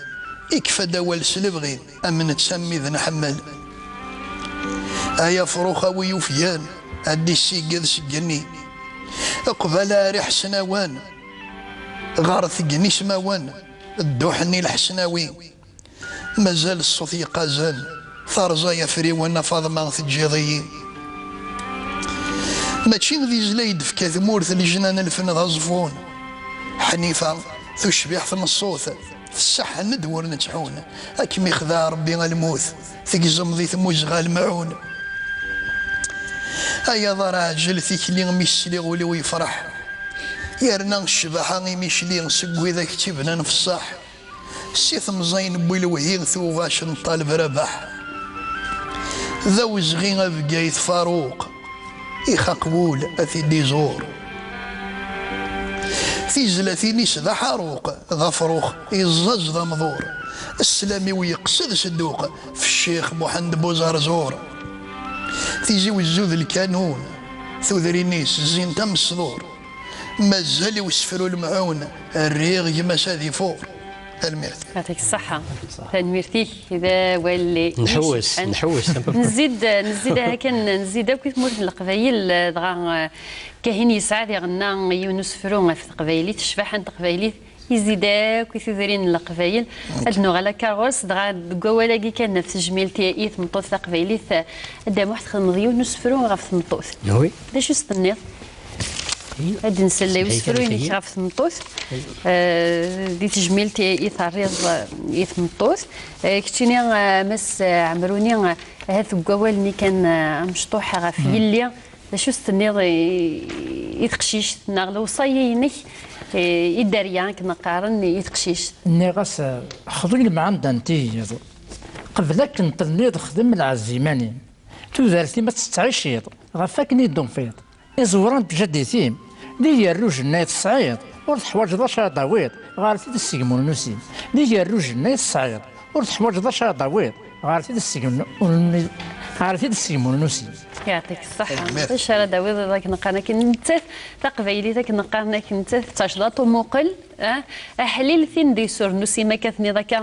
يكفى دوال سلبغي أمن تسمي ذا نحمل آيا فروخة ويوفيان عدي السيقذ سجني اقبل ريح سنوان غارث جني سماوان الدوحني الحسناوي مازال الصوت يقازان ثارزا يفري وانا فاضمة تجيضي ماشي ذي زلايد في كاثمورث الجنان الفن غزفون حنيفة تشبيح في الصوت في الصحة ندور نتحون أكم يخذا ربي الموت ثقزم ذي ثموزغا المعون أيا ضراجل ثيكلي ميسلي غولي ويفرح يرنا الشبحة ميشلي سقوي ذاك تبنا نفصح سيث مزين بويلوهين ثوباش نطالب ربح ذو زغين أبقايت فاروق إخا قبول أثي ديزور في زلاتيني سذا حاروق ذا فروخ يزز ذا مضور السلامي ويقصد صدوق في الشيخ محمد بوزارزور تيجي وزوذ الكانون ثوذرينيس زين تم الصدور مازال يوسفروا المعون الريغ يمسا ذي فور الميرتي يعطيك الصحة تنميرتيك إذا ولي نحوس نزيد هكا نزيد كيف موت القبايل دغا كاين يسعد يغنى يونس فرون في القبايلي تشبح عند القبايلي يزيد كيف ذرين القبايل أدنو على كاروس دغا قوالاكي كان في تجميلتي إيث مطوث القبايلي دا واحد خدم يونس فرون غا في مطوث وي باش يستنيض هاد نسلي وسفروين كراف ثمطوث دي تجميلتي يثريض يثمطوث كتيني مس عمروني هذا قوال ني كان مشطوح غف يلي شو استنيض يتقشيش ناغلو صايينك يداريان كنا قارن يتقشيش ني غاس خذي مع عندنتي قبلك كنت اللي تخدم العزيماني تودارتي ما تستعيشيض غفاكني الدوم فيض إزوران بجديتيم لي الروج نايت الصعيد ور تحواج ذا شاطاويض غارتي السيمون نوسي لي الروج نايت الصعيد ور تحواج ذا شاطاويض غارتي السيمون نوسي. يعطيك الصحة. الشارع داويض ذاك نقارنا كنتث تقبيلي ذاك نقارنا كنتث تشلاط ومقل أحليل ثين دي سور نوسي ما كثني ذاك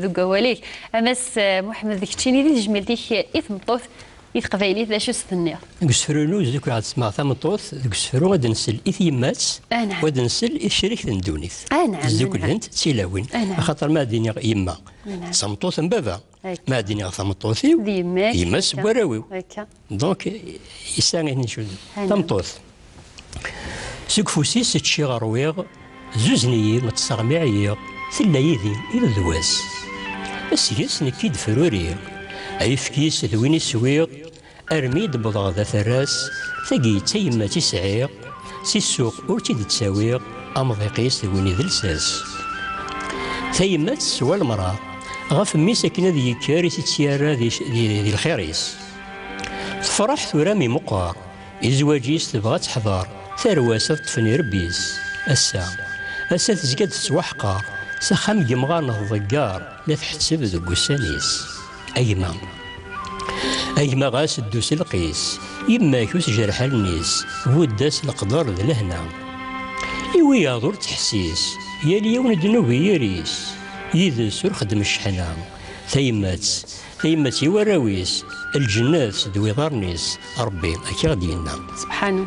ذو قواليك أمس محمد ذيك تشيني ذي جميلتيك إثم طوث يتقبيلي ذا شو استنيا. قسفرونو ذيك عاد تسمع ثم طوث قسفرو غادي نسل إثيمات غادي نسل الشريك ندونيث. نعم. زوج الهند تيلاوين. خاطر ما ديني يما. صمطوث بابا. ما ديني ثمطوثيو. يماس براويو. دونك يساني نشوف. ثمطوث. سكفوسيس تشي غرويغ زوزنيي متصغمعيغ ثلا يدي إلى ذواس. السيس نكيد فروريغ. أيفكيس ذويني سويغ أرميد بضغ ذا ثراس ثقي تيما تسعيغ سي السوق أورتيد تساويغ أمضيقيس ذويني ذلساس ثيما تسوى المرأة غاف ميساكنا ذي كاريس تسيارة ذي الخيريس تفرح ثرامي مقار إزواجيس تبغى تحضر ثرواسة تفني ربيس أسا تزقد تسوى حقار سخام جمغان الضقار لا تحتسب ذو قسانيس أيما غاس الدوس القيس يما كوس جرح النيس وداس القدر ذا لهنا إوي ياضور تحسيس يا اليوم دنوبي يريس يدس ورخدم الشحنة ثيمات يوراويس الجنات دوي ضارنيس ربي أكي غدينا سبحانه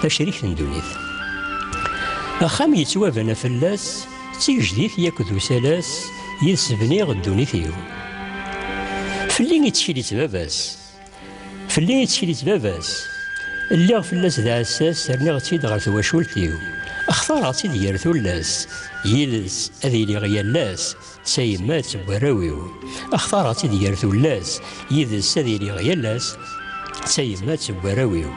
تشريك ندونيث أخام يتوابنا فلاس تيجديث ياكدو سلاس يسبني غدونيثيو فلين يتشيليت باباس اللي غفلاس ذا عساس رني غتيد غير تواشولتيو اختار غتيد يار ثلاس يلس اذي لي غيالاس تسيمات براويو اختار غتيد يار ثلاس يلس اذي لي غيالاس تسيمات براويو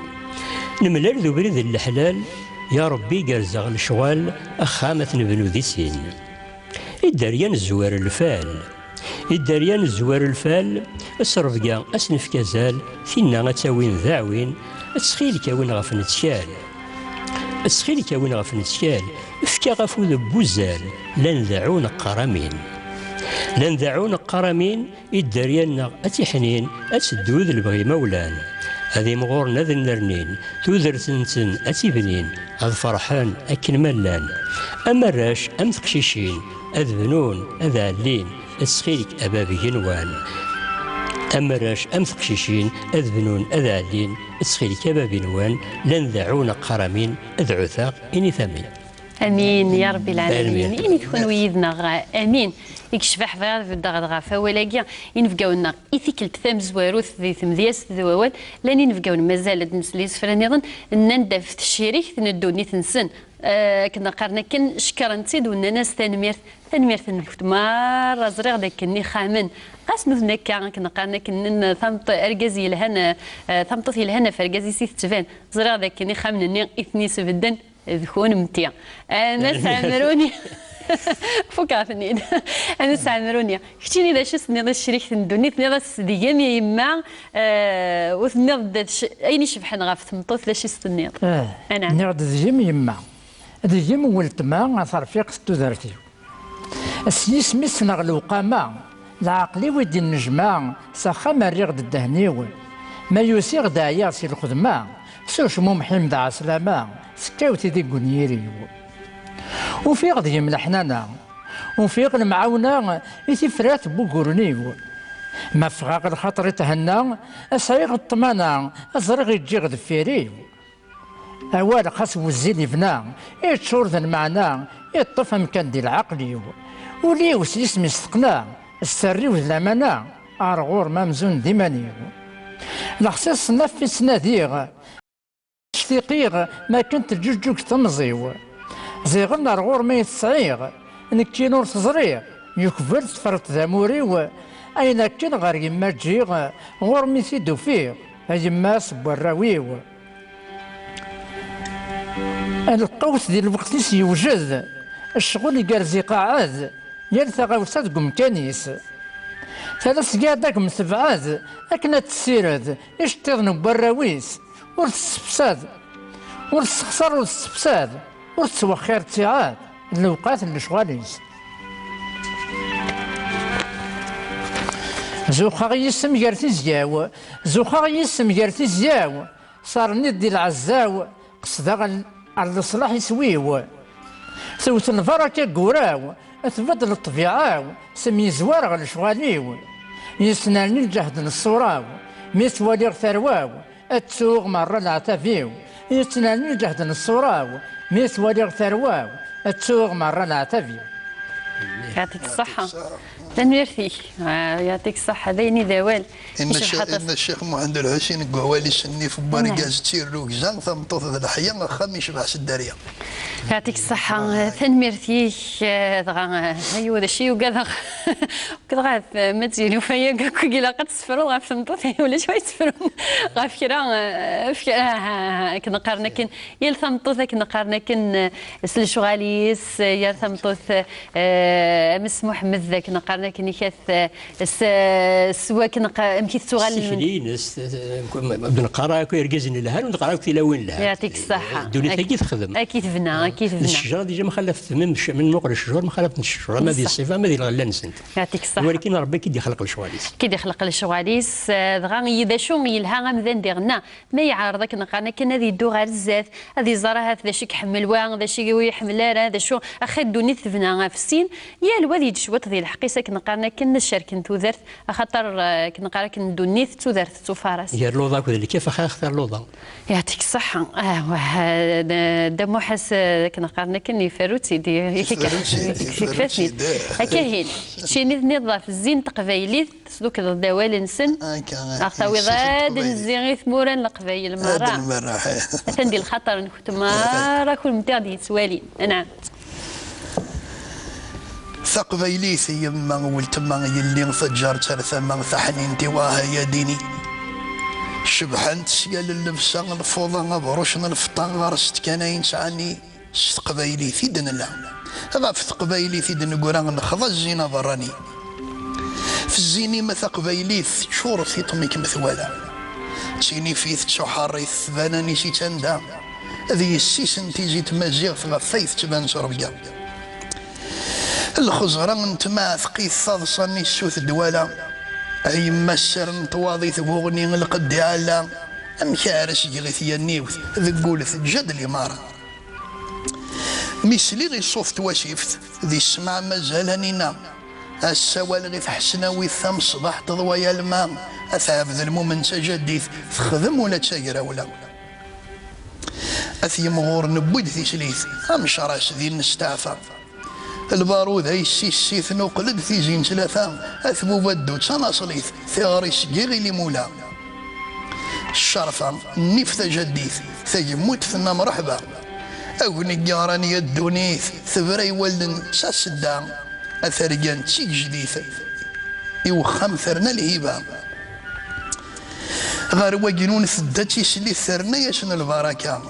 نملال ذو بريد الحلال يا ربي قرزغ الشوال اخامة نبنو ذي سين الدريان الزوار الفال السرفقا أسنف كازال فينا غتاوين ذاوين أتسخيلك وين غاف نتشال افكا غافو ذبوزال لنذعون قرامين الدريان أتيحنين أتسدوذ البغي مولان هذي مغورنا ذي النرنين تودر سنتن أتيبنين هذ فرحان أكن ملان أما الراش أم تقشيشين أذبنون أذالين أسخيلك أبابي جنوان أما راش أم تقشيشين أذبنون أذالين أسخيلك أبابي جنوان لنذعون قرامين أدعوثا إني ثمين امين يا رب العالمين إني تكون ويدنا امين يكشف حفاظ في الدغ غافا ولكن ينفقاونا إثيكلت ثام زواروث ذي ثمذياس ذوال لاني ينفقاون مازال نسليس فرانيضا نندف الشريك ندوني ثنسن كنا قارنا كن شكرا نسيد ونا ناس تنميرت نكت مرة زريغ ذاك خامن قاس نوثنا كنا قارنا كن ثمط ارجازي لهنا ثمطي لهنا فرجازي سيث تفان زريغ ذاك خامن ني اثني سبدن ذكون متيا ناس عمروني فكرتني انا سامرونيا كتيني ذا شس نض الشريك ندوني نض ديام يا يما وثنض اين شبحن غاف ثمطوث لا شي ستنيض انا نض ديام يما ديام ولت ما صرفيق تودرتي السيس مسنا غلوقاما العقلي ودي النجمة سخام الريغ الدهنيو ما يسيغ دايا سي الخدمة سوش ممحم دع سلامة سكاوتي دي قنيريو وفي غدي ملحنانا وفي المعاونة يتفرات بوكورنيو ما فغاق الخاطر تهنا أسعيغ الطمانة أزرغ يجي غد فيريو أوال خاص وزيني فنا يتشور ذا المعنى يطف مكان دي العقليو وليو سيسمي استقنا السريو الأمانة أرغور ممزون ديمانيو الخصيص نفس ناديغ اشتيقيغ ما كنت الجوج تمزيو زيغن رغور ما يتسعيغ نكي نور تزريغ يكبر تفرط ذاموريو أين كن غير يما تجيغ غور ميسيدو فيه يما سبوراويو القوس ديال الوقت يوجد الشغل يقارزي قاعد يرثى غوسات قم كنيس ثلاث قاعدة مسبعاد أكنا تسيرد إيش تظن براويس ور تسبساد ور تسخسر ور تسبساد ور تسوخير تيعاد الوقات اللي شغاليس زوخا يسم يرتي زياو زوخا يسم يرتي زياو صار ندي العزاو قصدا على الصلاح يسويو سوت البركة قوراو تبدل الطبيعة سمي زوار على شغاليو يسناني الجهد الصوراو ميسواليغ ثرواو التسوغ مرة العتافيو يسناني الجهد الصوراو ميسواليغ ثرواو التسوغ مرة العتافيو. يعطيك الصحة تنميرتي يعطيك الصحة ديني ذوال إن الشيخ محمد الحسين قوالي سني في بارقاز تيروك زان ثم توث الحياة خميش بحس الدارية. يعطيك الصحة تنميرتي دغا أيوا ذا الشيء وكذا كذا متزين وفيا كيلا قد تسفروا غاف ثمطوث ولا شوية تسفروا غاف كرا كنا قارنا كن يا ثمطوث كنا قارنا كن سل شغاليس يا ثمطوث مس محمد ذاك نقارنا كني كاث سوا كنا مكي تسوغال شلين بنقرا كيركزني لها ونقرا كيلاوين لها. يعطيك الصحة. الدنيا اكيد تخدم. اكيد فينا اكيد فينا. الشجره ديجا ما خلفت من مقر الشجر ما خلفت الشجره ما دي الصفه ما دي الغله نسنت. يعطيك الصحة. ولكن ربي كي يخلق الشواليس. كي يخلق الشواليس دغا يدا شو يلها غمذان ديغنا ما يعارضك نقارنا كان هذه يدو غير الزات هذه زراها ذا شي كحمل وان ذا شي يحمل هذا شو اخي الدنيا تفنا في السين يا الوالد شوط ذي الحقيسه كنقارنا كن الشرك توذرت خاطر كنقارا كن دونيت توذرت توفارس يا اللوضه كذا كيف اختار اللوضه يعطيك الصحه دمو حس كنقارنا كن فاروت سيدي كيفاتني هكاهين شي نظاف الزين تقبايلي تسلوك الدوال نسن اختاوي غاد نزيغي ثمورا القبايل مرة تندي الخطر نكتب ما راكل متاع دي سوالين نعم ثقبيلي يما ولتما يلي فجرت ثما ثحنين تواها يا ديني شبحنت سيال اللبسة الفوضى بروشنا الفطان غرست كانين سعني ثقبيلي في دن الله هذا في ثقبيلي في دن قران نخضى الزينة براني في الزيني ما ثقبيلي شور في طميك مثوالا تيني في تشحر ثباناني سي تندا هذه السيسن تيجي تمازيغ في غفايث تبان سربيا الخزرة انت ما ثقيت ثاضصني السوث الدوالة اي مسر نطواضي ثبوغني القد على امكارس جغيث ينيوث ذقولث جد الامارة مثلي غي صوف تواسيفت ذي السمع مازال نام السوال غي حسناوي ثم صباح تضويا الماء اثاب ذا المومنت جديث تخدم ولا تساير ولا اثي مغور نبود ذي سليث امشراس ذي نستعفى البارود هاي السيث نقلد في زين ثلاثة أثبو بدو تناصليث ثغري سجيغي لمولا الشرفة النفث جديث ثجموت ثنا مرحبا أو نجاراني يدونيث ثبري ولن ساسدام أثرجان تيك جديث يوخم ثرنا الهبام غير وجنون ثدتي سلي ثرنا يسن البركة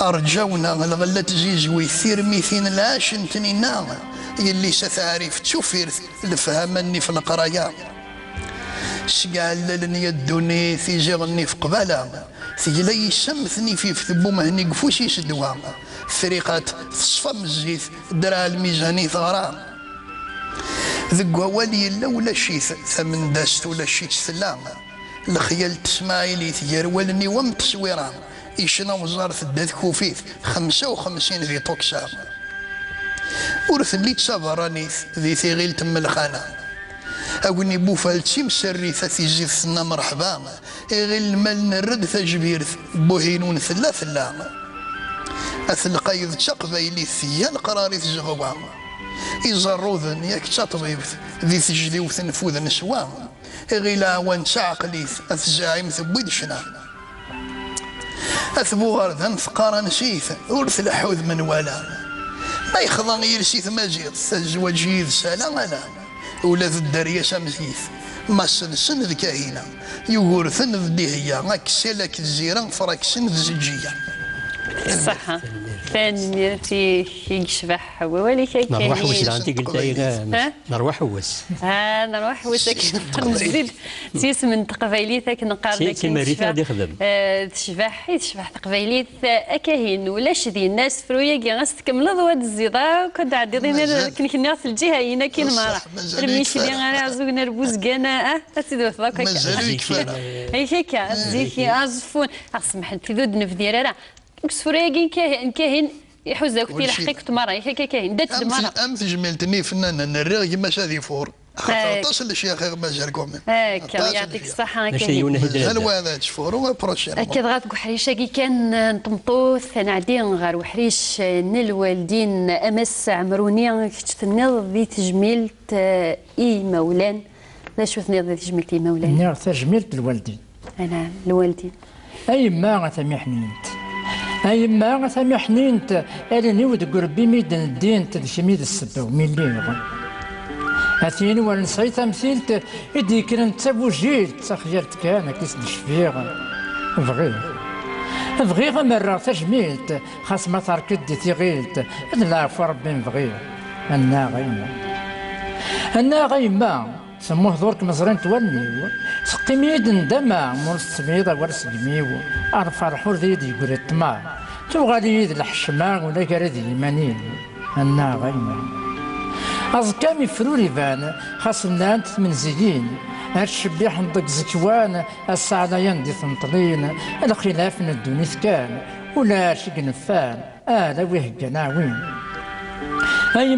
أرجونا الغلة تزيزوي ثير ميثين لاشن تنينا يلي ستعرف تشوفير الفهمني في القرايا سقال يدوني في زغني في قبالة ثجلي سمثني في ثبو مهني قفوشي سدوا فريقات تصفى مزيت درا الميزاني ثغرا ذقوا ولي لولا شيث ثمن داست ولا شيت ثلام الخيال تسماعيلي ثيرولني وم تصويران إيشنا وزارة الداث كوفيث 55 ذي توكسا ورث اللي تصابرانيث ذي ثيغيل تم الخانة أقولني بوفالتي مسري ثاثي زيثنا مرحبا غير المال نرد ثجبيرث بوهينون ثلا أثلقايض تقبيلي ثيا القراري ثزغوا إزاروذن ياك تطبيبث ذي ثجدي وثنفوذ نسوا غير عوان تعقليث أثزاعم ثبويد شنا أثبو غردن ثقارا نسيث ورث الحوذ من ولا ما يخضن يلسيث مازيغ الزواج يذ سالا أنا ولا ذو الدارية سامزيث ما سن ذكاهينا يورثن ذديهية غاكسيلك الزيرة فراكسن ذزجية صح ثاني في يشبح وولي كاين نروح وش عندي قلت نروح وس نروح وس نزيد تيس من تقبيليتك نقارن كيما ريت غادي يخدم تشبح تقبيليت اكاهين ولاش دي الناس فرويا كي غاستكمل هاد الزيضه كنت عدي دينا كنا في الجهه هنا كاين مرة رميش لي غير عزونا ربوزكانا تسيدو ثاك هيك زيكي ازفون اسمح تذود نفدير راه كسفرياكين كاهن يحوز كثير حقيقة مرة هيك كاهن دات المرة أم تجملتني فنانة نريغ كيما شادي فور تصل الشيخ مازالكم يعطيك الصحة كاهن هل هذا تشفور وبروشين أكيد غاتقول حريشة كي كان نطمطوث نعدين غير وحريش الوالدين أمس عمروني تنض ذي تجميلة إي مولان لا شو تنض ذي تجميلة إي مولان نير تجميلة الوالدين نعم الوالدين أي ما غتمحنينت أي ما غتمحنينت أرني ود قربي ميدن الدين تدشميد السبب مليغ هاتيني ونسعي تمثيلت إدي كرنت تبوجيل تخجلت كان كيس الشفيغ بغيغ مرة تجميلت خاص ما تركد دي تيغيلت العفو ربي نبغيه أنا غيما سموه دورك مزرين تولنيو سقي ميد ندمع مورس تبيضة ورس جميو أعرف الحور ذي يقول الطماع تبغى يد الحشمة ولا كردي يمانين أنا غيما أزكامي فروري بان خاصنا أنت من زيين الشبيح نضق زكوان السعادة يندي ثنطلين الخلاف ندوني كان ولا شق نفان لا ويه قناوين أي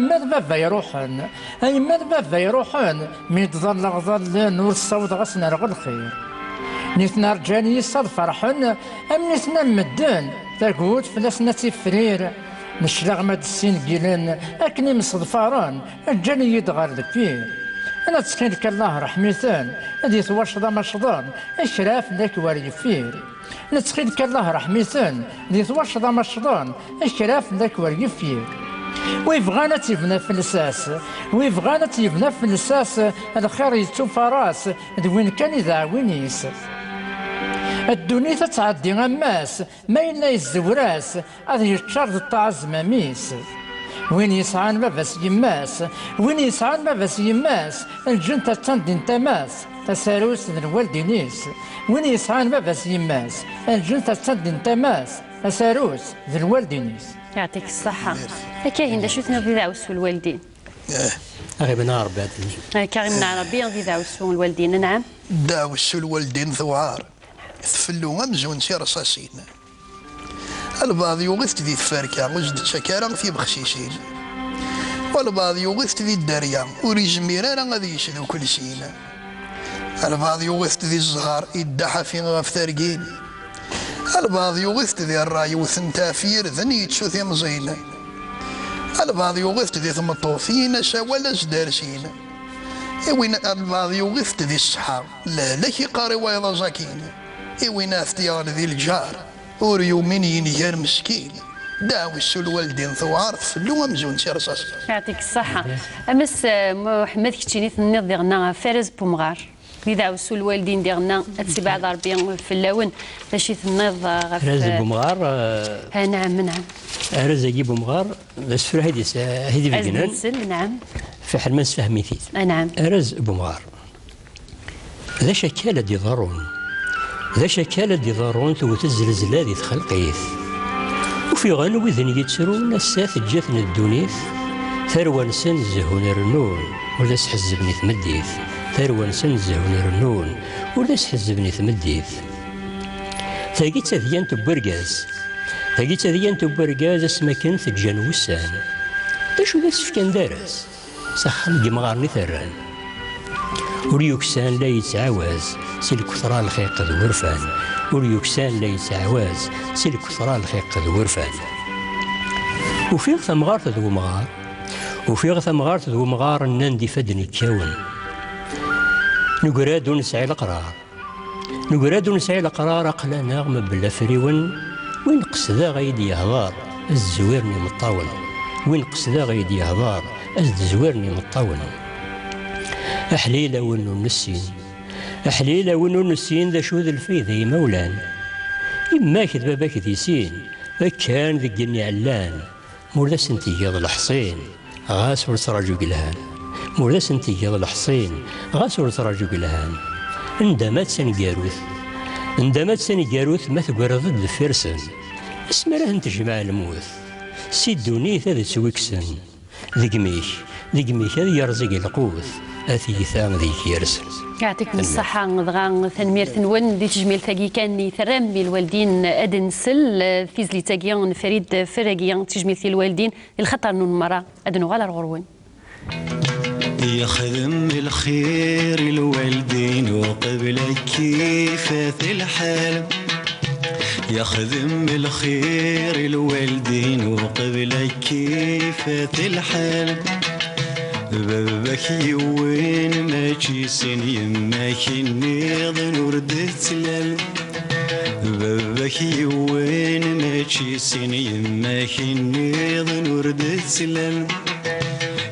ماذا بابا يروحن ميت ظل نور الصوت غسنا رغل الخير نيتنا رجالي يصاد فرحن أم نيتنا مدن تاقود فلاسنا تفرير نشلغ ماد السين قيلن أكني مصدفاران الجاني يدغر دفير أنا تسكنك الله رحميثان هذي تواشضا مشضان الشراف لك وريفير نتسكنك الله رحميثان هذي تواشضا مشضان الشراف لك وريفير ويبغانا تيبنا في الاساس الخير يتوفى راس وين كان يدعوينيس الدنيا تتعدي غماس ما إلا يزوراس هذا يتشارد الطعز ماميس وين يسعان باباس يماس الجن تتندين تماس تساروس الوالدينيس وين يسعان باباس يماس الجن تتندين تماس تساروس الوالدينيس يعطيك الصحة كاين دا شوفنا في دعوس الوالدين غيبنا ربي كاين عربي في دعوس الوالدين نعم دعوس الوالدين ثوار ثفلو أمزون سير رصاصين البعض يغث ذي الفاركة وجد شكارا في بخشيشين والبعض يغث ذي الدارية وريج ميرانا غادي يشدو كل سين البعض يغث ذي الزهر يدحى في غفتارقين البعض يغث ذي الراي وثنتافير ذني يتشوث مزين البعض يغث ذي ثمطوفين شاولا زدارسين وين البعض يغث ذي الصحة لا لك قاري ويضا زاكين وين افتيار ذي الجار وريو من ينيار مسكين داوس الوالدين ثوار فلو مزون سي رصاص يعطيك الصحة أمس محمد كتشيني ثنيض ديالنا فارس بومغار داوسو الوالدين ديالنا هادشي بعد ربي في اللون باش يتنض فارس بومغار نعم فارس بومغار السفر هيدي فيجنان نعم في حلمس فهميتي نعم فارس بومغار ذا شكالة دي ضارون توت الزلزلة ذي تخلقيث وفي غنو ذن يتسرون الساث جاتنا الدونيث ثروان سن زهون رنون ولا سحزبني ثمديث ثروان سن زهون رنون ولا سحزبني ثمديث ثاقيت ثيان تبرقاز اسما كان ثجان وسان داشو ذا سفكان دارس سخن قمغارني ثران وريوكسان لا يتعاوز سلك ثرى الخيق ذو ورفان وريوكسان لا يتعاوز سلك ثرى الخيق ذو ورفان وفي ثمغار ذو مغار الناندي فدني الكون نقراد نسعي القرار أقلا نغم بلا فريون وين قصدا غيدي يهضر الزويرني مطاول، وين قصدا غيدي يهضر الزويرني مطاول. أحليلة ونو نسين، أحليلة ونو نسين ذا شو ذا الفيذ يا مولان. إما كذا باباك ذي سين كان ذي الجني علان، مولا سنتيجي الحصين غاس ورتراجو قلهان، مولا سنتيجي الحصين غاس ورتراجو قلهان. اندمت سنجاروث، اندمت سنجاروث ما تقرض ضد فرسن، اسمراه تجمع الموت سيدوني هذا سويكسن. ذقميك هذا يرزق القوث أثيثا ذيك يرسل. يعطيكم الصحة غضغان ثنمير ثنون دي تجميل ثاقي كان ثرام الوالدين أدنسل في زلي تاقيان فريد فرقيان تجميل ثي الوالدين الخطر نون مرة أدنو غالا الغروين. يخدم الخير الوالدين وقبلك كيفات الحال، يخدم الخير الوالدين وقبلك كيفات الحال. باباك يوين ماشي سن يماك النيض نورد تلال، باباك يوين ماشي سن يماك النيض نورد تلال.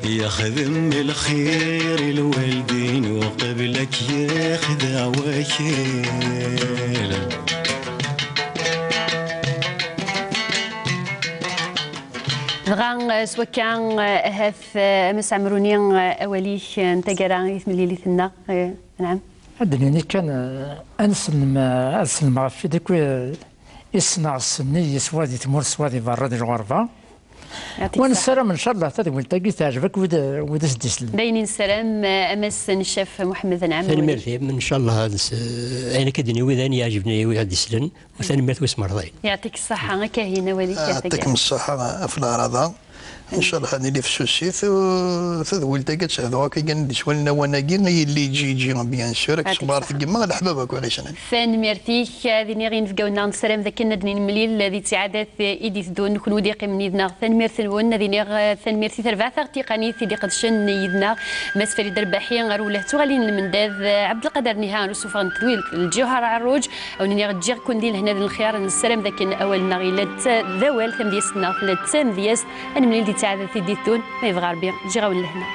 يخدم الخير الوالدين وقبلك ياخذ وكيل. دغان سوكان هاف أمس عمروني أوليش نتقرا يثم الليلي ثنا. نعم عندني كان أنسلم في ديك يصنع السني سوادي تمر سوادي برا دي الغربة. ونسلم ان شاء الله تدوي تلقي تعجبك ودا سديسل داينين السلام امس الشيف محمد نعم ثاني ان شاء الله انا كدني وذاني يعجبني ويعد يسلن وثاني مرث واسمر ضاي. يعطيك الصحه كاهنه وليك يعطيكم الصحه في العرضه ان شاء الله هذه اللي في السوسيت تذول تاكت هذا كان شوالنا وناقي اللي يجي بيان سور كصبار في كما الحبابك وعلاش انا فان ميرتيك ذي غين فكاونا نسلام ذاك ندني مليل الذي تعادت ايدي ثدون نكون ودي قيم نيدنا ثان ميرثون ذي نيغ ثان ميرثي ثربع تقني في دي قدشن نيدنا مس فريد الرباحي غروله تغالين المنداذ عبد القادر نهان وسوف نتويل الجوهر عروج او نيغ تجير كونديل هنا الخيار نسلام ذاك اول نغيلات ذوال ثم ديسنا ثلاث ثم دياس انا مليل تعادت في ديتون ما يبغى ربي جي غاول لهنا.